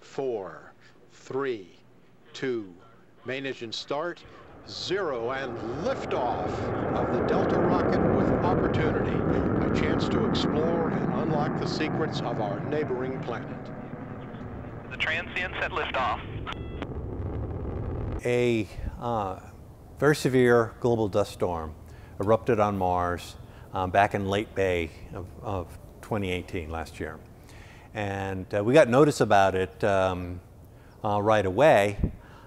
4, 3, 2, main engine start, 0, and liftoff of the Delta rocket with Opportunity, a chance to explore and unlock the secrets of our neighboring planet. The transients at liftoff. A very severe global dust storm erupted on Mars back in late May of 2018, last year. And we got notice about it right away,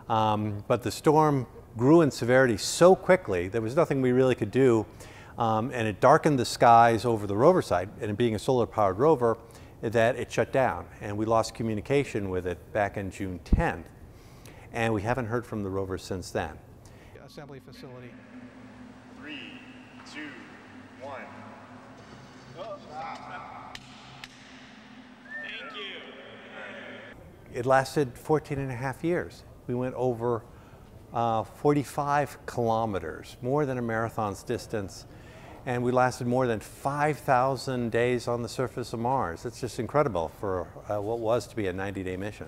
but the storm grew in severity so quickly there was nothing we really could do, and it darkened the skies over the rover site, and it being a solar-powered rover, that it shut down, and we lost communication with it back in June 10th, and we haven't heard from the rover since then. Assembly facility. 3, 2, 1. Oh, stop. Thank you. It lasted 14 and a half years. We went over 45 kilometers, more than a marathon's distance, and we lasted more than 5,000 days on the surface of Mars. It's just incredible for what was to be a 90-day mission.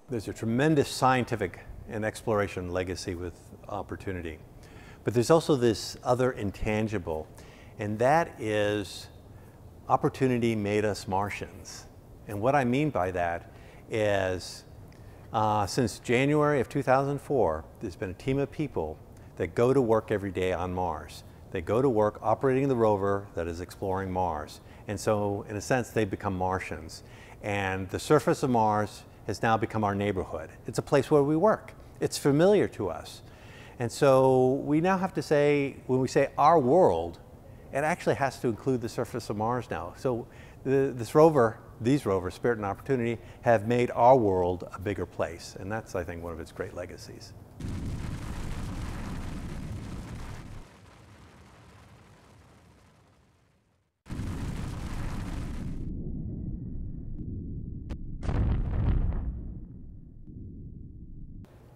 There's a tremendous scientific and exploration legacy with Opportunity. But there's also this other intangible, and that is Opportunity made us Martians. And what I mean by that is since January of 2004, there's been a team of people that go to work every day on Mars. They go to work operating the rover that is exploring Mars. And so, in a sense, they become Martians. And the surface of Mars has now become our neighborhood. It's a place where we work. It's familiar to us. And so we now have to say, when we say our world, it actually has to include the surface of Mars now. So these rovers, Spirit and Opportunity, have made our world a bigger place. And that's, I think, one of its great legacies.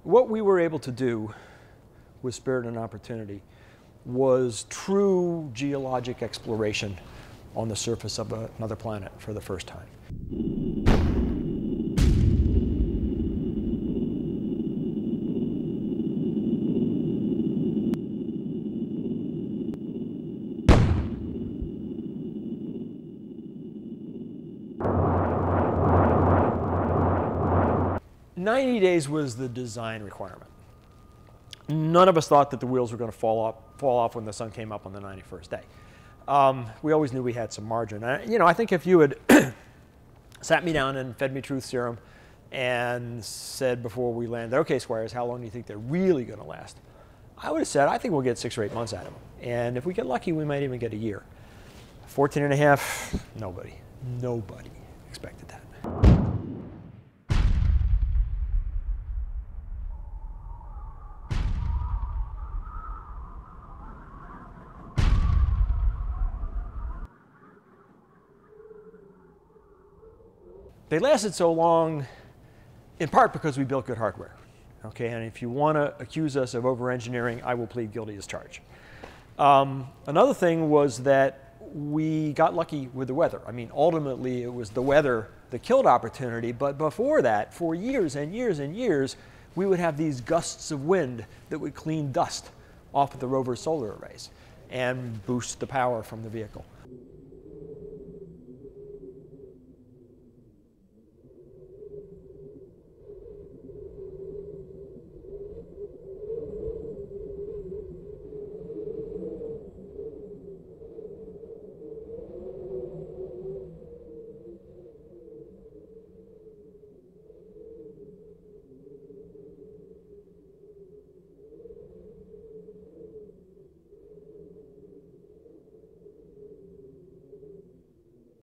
What we were able to do with Spirit and Opportunity was true geologic exploration on the surface of another planet for the first time. 90 days was the design requirement. None of us thought that the wheels were going to fall off when the sun came up on the 91st day. We always knew we had some margin. I think if you had sat me down and fed me truth serum and said before we landed, okay, Squires, how long do you think they're really going to last? I would have said, I think we'll get 6 or 8 months out of them. And if we get lucky, we might even get a year. 14 and a half, nobody expected that. They lasted so long in part because we built good hardware. Okay, and if you want to accuse us of over-engineering, I will plead guilty as charged. Another thing was that we got lucky with the weather. I mean, ultimately, it was the weather that killed Opportunity, but before that, for years and years and years, we would have these gusts of wind that would clean dust off of the rover's solar arrays and boost the power from the vehicle.